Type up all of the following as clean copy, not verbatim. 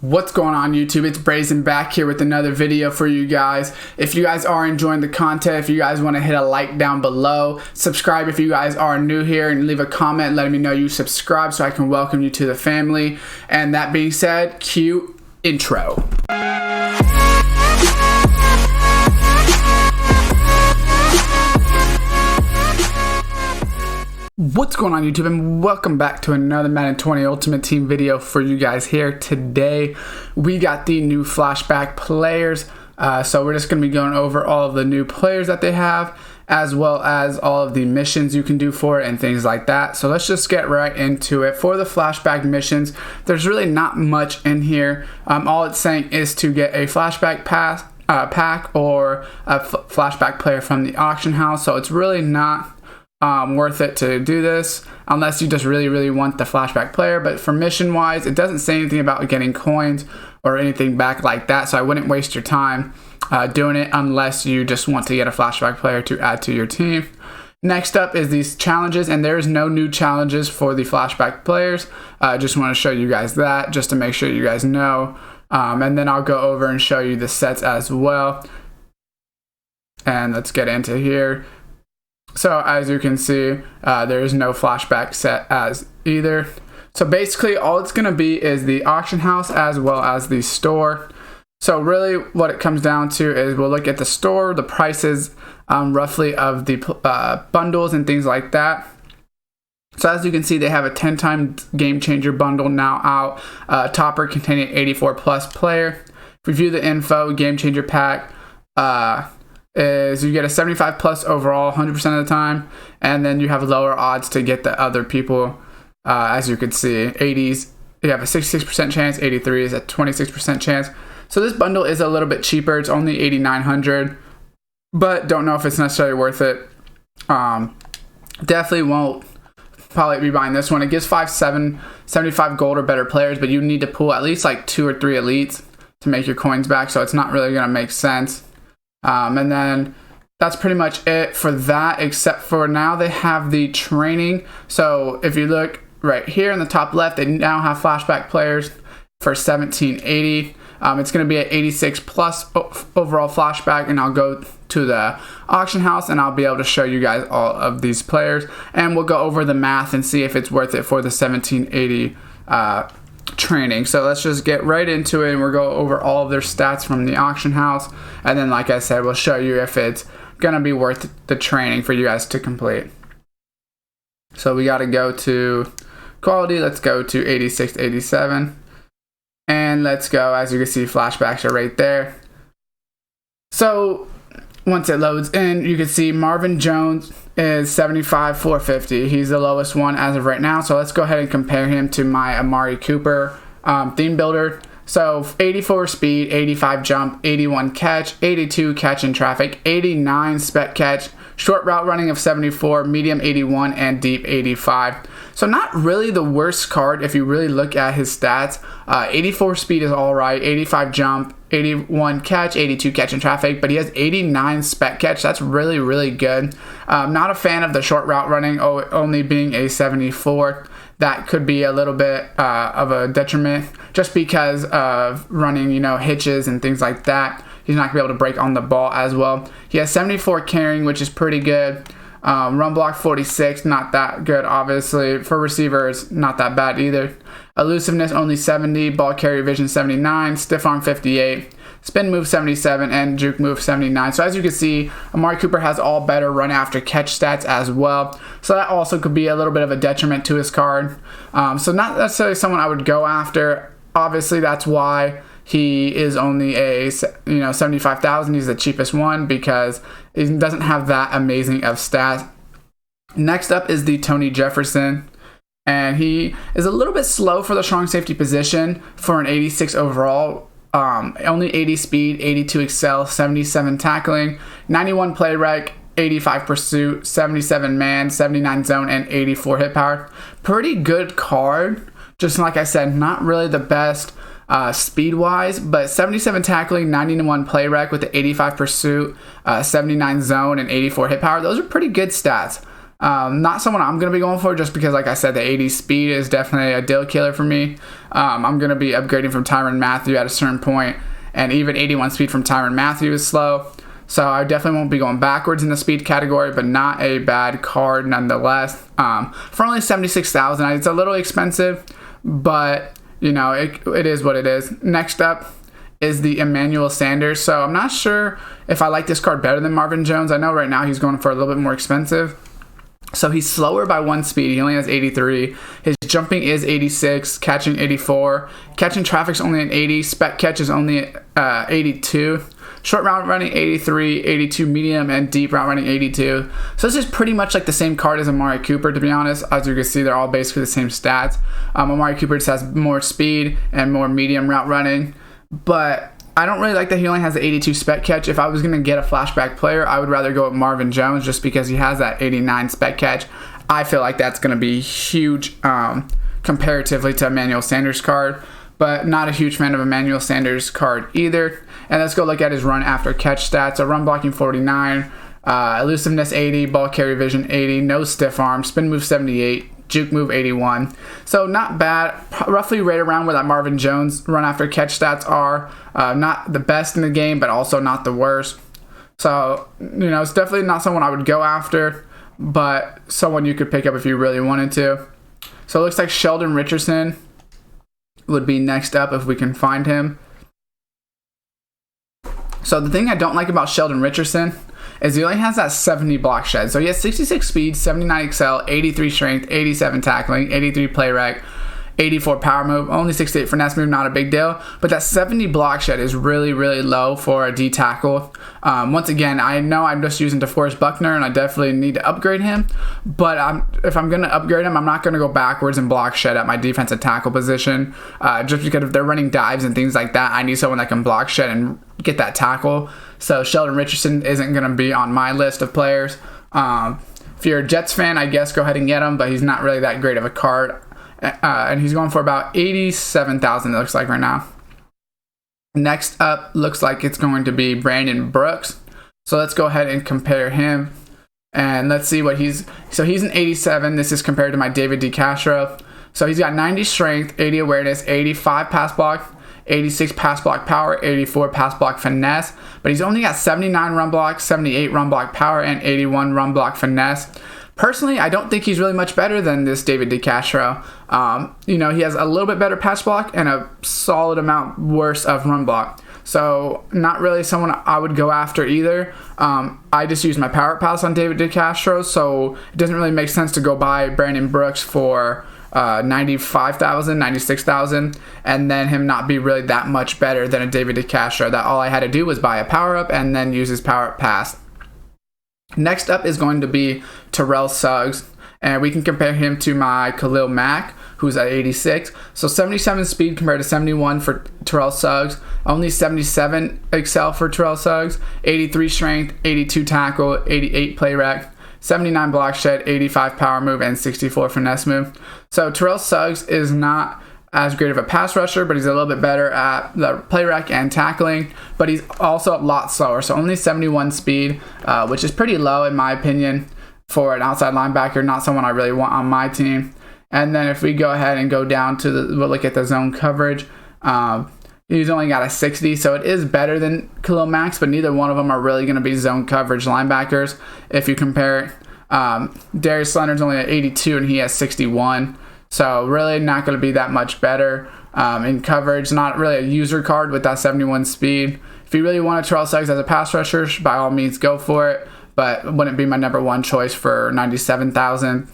What's going on YouTube? It's Brayzon back here with another video for you guys. If you guys are enjoying the content, if you guys want to hit a like down below, subscribe if you guys are new here, and leave a comment letting me know you subscribe so I can welcome you to the family. And that being said, cue intro. What's going on YouTube, and welcome back to another Madden 20 Ultimate Team video for you guys here. Today we got the new Flashback players, so we're just going to be going over all of the new players that they have, as well as all of the missions you can do for it and things like that. So let's just get right into it. For the Flashback missions, there's really not much in here. All it's saying is to get a Flashback pack or a Flashback player from the auction house, so it's really not worth it to do this unless you just really want the Flashback player. But for mission wise, it doesn't say anything about getting coins or anything back like that, so I wouldn't waste your time doing it unless you just want to get a Flashback player to add to your team. Next up is these challenges, and there's no new challenges for the Flashback players. I just want to show you guys that just to make sure you guys know, and then I'll go over and show you the sets as well. And let's get into here. So as you can see, there is no Flashback set as either. So basically all it's going to be is the auction house as well as the store. So really what it comes down to is we'll look at the store, the prices roughly of the bundles and things like that. So as you can see, they have a 10-time game changer bundle now out, topper containing 84 plus player. Review the info, game changer pack, is you get a 75 plus overall 100% of the time, and then you have lower odds to get the other people. As you can see, 80s you have a 66% chance, 83 is a 26% chance. So this bundle is a little bit cheaper. It's only 8,900, but don't know if it's necessarily worth it. Definitely won't probably be buying this one. It gives 75 gold or better players, but you need to pull at least like 2 or 3 elites to make your coins back, so it's not really gonna make sense. And then that's pretty much it for that, except for now they have the training. So if you look right here in the top left, they now have Flashback players for 1780. It's going to be at 86 plus overall Flashback, and I'll go to the auction house and I'll be able to show you guys all of these players, and we'll go over the math and see if it's worth it for the 1780 training. So let's just get right into it, and we'll go over all of their stats from the auction house, and then like I said, we'll show you if it's gonna be worth the training for you guys to complete. So we got to go to quality, let's go to 86 87, and let's go. As you can see, Flashbacks are right there. So once it loads in, you can see Marvin Jones is 75 450. He's the lowest one as of right now. So let's go ahead and compare him to my Amari Cooper theme builder. So 84 speed, 85 jump, 81 catch, 82 catch in traffic, 89 spec catch, short route running of 74, medium 81, and deep 85. So not really the worst card if you really look at his stats. 84 speed is alright, 85 jump, 81 catch, 82 catch in traffic, but he has 89 spec catch. That's really good. Not a fan of the short route running, only being a 74. That could be a little bit of a detriment just because of running, hitches and things like that. He's not going to be able to break on the ball as well. He has 74 carrying, which is pretty good. Run block 46, not that good, obviously. For receivers, not that bad either. Elusiveness only 70, ball carrier vision 79, stiff arm 58, spin move 77, and juke move 79. So as you can see, Amari Cooper has all better run after catch stats as well. So that also could be a little bit of a detriment to his card. So not necessarily someone I would go after. Obviously, that's why he is only a 75,000. He's the cheapest one because he doesn't have that amazing of stats. Next up is the Tony Jefferson, and he is a little bit slow for the strong safety position for an 86 overall. Only 80 speed, 82 excel, 77 tackling, 91 play rec, 85 pursuit, 77 man, 79 zone, and 84 hit power. Pretty good card. Just like I said, not really the best speed wise, but 77 tackling, 91 play rec with the 85 pursuit, 79 zone, and 84 hit power. Those are pretty good stats. Not someone I'm going to be going for just because, like I said, the 80 speed is definitely a deal killer for me. I'm going to be upgrading from Tyrann Mathieu at a certain point, and even 81 speed from Tyrann Mathieu is slow. So I definitely won't be going backwards in the speed category, but not a bad card nonetheless. For only 76,000, it's a little expensive, but it is what it is. Next up is the Emmanuel Sanders. So I'm not sure if I like this card better than Marvin Jones. I know right now he's going for a little bit more expensive. So he's slower by 1 speed. He only has 83. His jumping is 86, catching 84. Catching traffic's only an 80. Spec catch is only 82. Short route running 83, 82 medium, and deep route running 82. So this is pretty much like the same card as Amari Cooper, to be honest. As you can see, they're all basically the same stats. Amari Cooper just has more speed and more medium route running. But I don't really like that he only has the 82 spec catch. If I was going to get a flashback player, I would rather go with Marvin Jones just because he has that 89 spec catch. I feel like that's going to be huge comparatively to Emmanuel Sanders' card, but not a huge fan of Emmanuel Sanders' card either. And let's go look at his run after catch stats. So run blocking 49, elusiveness 80, ball carry vision 80, no stiff arm, spin move 78, juke move 81. So not bad, roughly right around where that Marvin Jones run after catch stats are. Not the best in the game, but also not the worst. So, it's definitely not someone I would go after, but someone you could pick up if you really wanted to. So it looks like Sheldon Richardson would be next up if we can find him. So the thing I don't like about Sheldon Richardson is he only has that 70 block shed. So he has 66 speed, 79 excel, 83 strength, 87 tackling, 83 play rec, 84 power move, only 68 finesse move, not a big deal. But that 70 block shed is really, really low for a D tackle. Once again, I know I'm just using DeForest Buckner, and I definitely need to upgrade him. But if I'm going to upgrade him, I'm not going to go backwards and block shed at my defensive tackle position. Just because if they're running dives and things like that, I need someone that can block shed and get that tackle. So Sheldon Richardson isn't going to be on my list of players. If you're a Jets fan, I guess go ahead and get him, but he's not really that great of a card. And he's going for about 87,000, it looks like right now. Next up looks like it's going to be Brandon Brooks. So let's go ahead and compare him. And let's see what he's an 87. This is compared to my David DeCastro. So he's got 90 strength, 80 awareness, 85 pass block, 86 pass block power, 84 pass block finesse. But he's only got 79 run block, 78 run block power, and 81 run block finesse. Personally, I don't think he's really much better than this David DeCastro. He has a little bit better pass block and a solid amount worse of run block. So not really someone I would go after either. I just use my power pass on David DeCastro, so it doesn't really make sense to go buy Brandon Brooks for 95,000, 96,000, and then him not be really that much better than a David DeCastro. That all I had to do was buy a power up and then use his power up pass. Next up is going to be Terrell Suggs, and we can compare him to my Khalil Mack, who's at 86. So 77 speed compared to 71 for Terrell Suggs. Only 77 excel for Terrell Suggs. 83 strength, 82 tackle, 88 play rec, 79 block shed, 85 power move, and 64 finesse move. So Terrell Suggs is not as great of a pass rusher, but he's a little bit better at the play rec and tackling, but he's also a lot slower. So only 71 speed, which is pretty low in my opinion for an outside linebacker, not someone I really want on my team. And then if we go ahead and go down to we'll look at the zone coverage, he's only got a 60, so it is better than Khalil Mack, but neither one of them are really going to be zone coverage linebackers. If you compare it, Darius Leonard's only at 82 and he has 61. So really not going to be that much better in coverage. Not really a user card with that 71 speed. If you really want to Terrell Suggs as a pass rusher, by all means go for it. But it wouldn't be my number one choice for 97,000.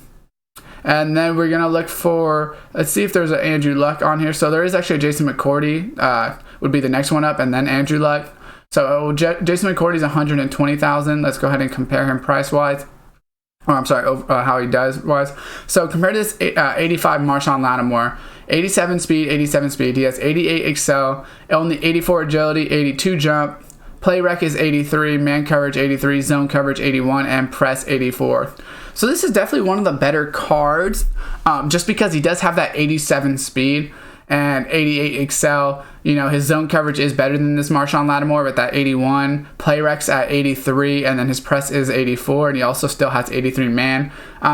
And then we're going to look for, let's see if there's an Andrew Luck on here. So there is actually a Jason McCourty would be the next one up, and then Andrew Luck. So Jason McCourty's 120,000. Let's go ahead and compare him price-wise. How he does was. So compared to this 85 Marshawn Lattimore, 87 speed. He has 88 excel, only 84 agility, 82 jump. Play rec is 83, man coverage 83, zone coverage 81, and press 84. So this is definitely one of the better cards, just because he does have that 87 speed and 88 excel. You know, his zone coverage is better than this Marshawn Lattimore with that 81, play recs at 83, and then his press is 84, and he also still has 83 man.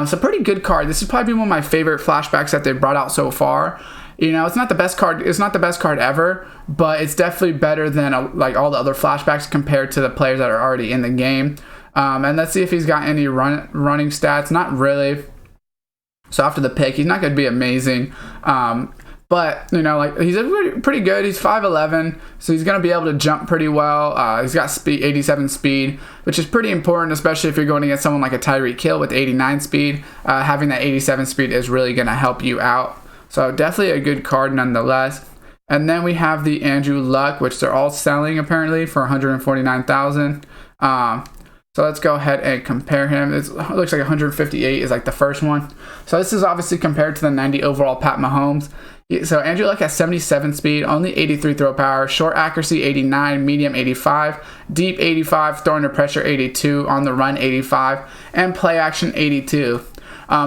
So pretty good card. This is probably one of my favorite flashbacks that they've brought out so far. You know, it's not the best card. It's not the best card ever, but it's definitely better than like all the other flashbacks compared to the players that are already in the game. And let's see if he's got any running stats. Not really. So after the pick, he's not going to be amazing. But, you know, like he's pretty good. He's 5'11", so he's going to be able to jump pretty well. He's got speed, 87 speed, which is pretty important, especially if you're going against someone like a Tyreek Hill with 89 speed. Having that 87 speed is really going to help you out. So definitely a good card nonetheless. And then we have the Andrew Luck, which they're all selling apparently for $149,000. So let's go ahead and compare him. It looks like 158 is like the first one. So this is obviously compared to the 90 overall Pat Mahomes. So Andrew Luck has 77 speed, only 83 throw power, short accuracy 89, medium 85, deep 85, throwing to pressure 82, on the run 85, and play action 82.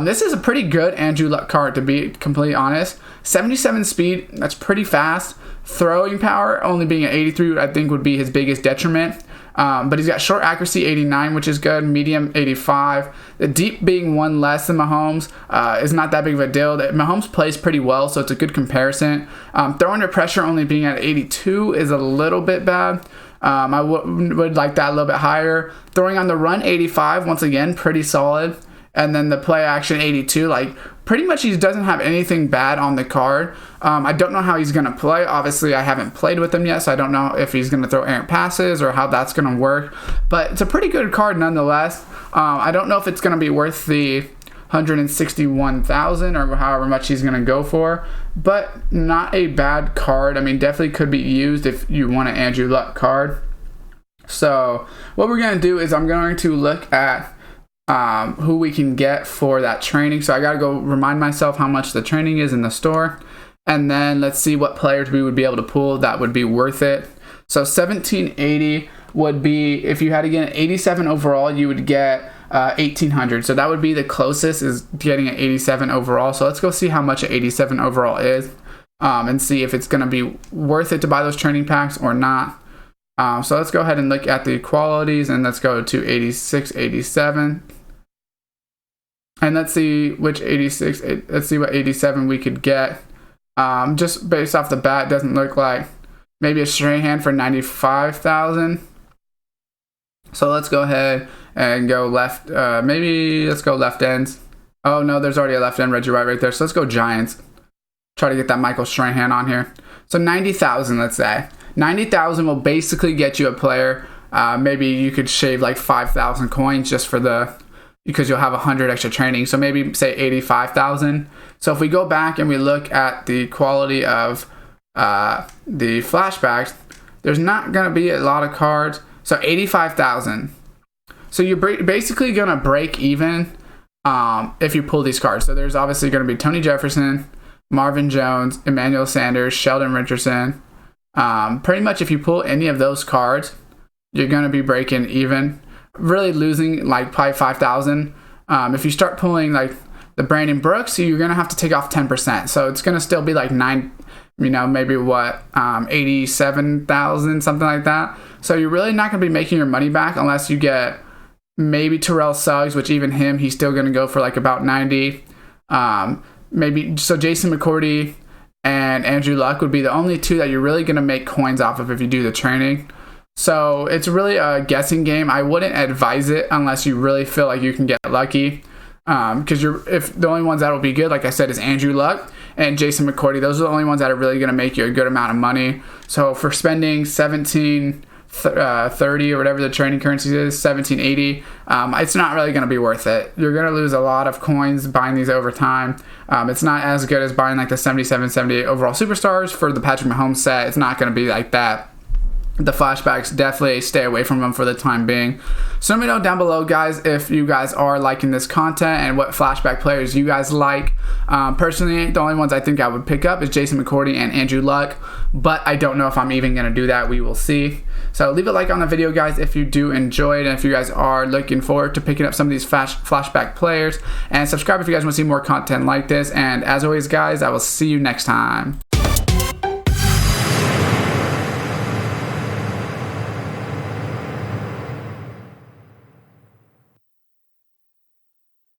This is a pretty good Andrew Luck card, to be completely honest. 77 speed, that's pretty fast. Throwing power only being at 83, I think would be his biggest detriment. But he's got short accuracy 89, which is good, medium 85. The deep being one less than Mahomes is not that big of a deal. Mahomes plays pretty well, so it's a good comparison. Throwing to pressure only being at 82 is a little bit bad. I would like that a little bit higher. Throwing on the run 85, once again, pretty solid. And then the play action 82, like pretty much he doesn't have anything bad on the card. I don't know how he's going to play. Obviously, I haven't played with him yet, so I don't know if he's going to throw errant passes or how that's going to work. But it's a pretty good card nonetheless. I don't know if it's going to be worth the $161,000 or however much he's going to go for, but not a bad card. I mean, definitely could be used if you want an Andrew Luck card. So what we're going to do is I'm going to look at who we can get for that training. So I got to go remind myself how much the training is in the store. And then let's see what players we would be able to pull that would be worth it. So 1780 would be, if you had to get an 87 overall, you would get 1800. So that would be the closest, is getting an 87 overall. So let's go see how much an 87 overall is and see if it's going to be worth it to buy those training packs or not. So let's go ahead and look at the qualities, and let's go to 86, 87. And let's see which 86, let's see what 87 we could get. Just based off the bat, it doesn't look like. Maybe a Strahan for 95,000. So let's go ahead and go left. Maybe let's go left ends. Oh no, there's already a left end Reggie White right there. So let's go Giants. Try to get that Michael Strahan on here. So 90,000, let's say. 90,000 will basically get you a player. Maybe you could shave like 5,000 coins just for because you'll have 100 extra training. So maybe say 85,000. So if we go back and we look at the quality of the flashbacks, there's not going to be a lot of cards. So 85,000. So you're basically going to break even if you pull these cards. So there's obviously going to be Tony Jefferson, Marvin Jones, Emmanuel Sanders, Sheldon Richardson. Pretty much if you pull any of those cards, you're going to be breaking even. Really losing like probably 5,000. If you start pulling like the Brandon Brooks, you're going to have to take off 10%. So it's going to still be like maybe 87,000, something like that. So you're really not going to be making your money back unless you get maybe Terrell Suggs, which even him, he's still going to go for like about 90. Maybe so Jason McCourty and Andrew Luck would be the only two that you're really going to make coins off of if you do the training. So it's really a guessing game. I wouldn't advise it unless you really feel like you can get lucky. Because if the only ones that will be good, like I said, is Andrew Luck and Jason McCourty. Those are the only ones that are really going to make you a good amount of money. So for spending $17.30 or whatever the training currency is, $17.80, it's not really going to be worth it. You're going to lose a lot of coins buying these over time. It's not as good as buying like the 77, 78 overall superstars for the Patrick Mahomes set. It's not going to be like that. The flashbacks, definitely stay away from them for the time being. So let me know down below, guys, if you guys are liking this content and what flashback players you guys like. Personally, the only ones I think I would pick up is Jason McCourty and Andrew Luck, but I don't know if I'm even going to do that. We will see. So leave a like on the video, guys, if you do enjoy it, and if you guys are looking forward to picking up some of these flashback players, and subscribe if you guys want to see more content like this. And as always, guys, I will see you next time.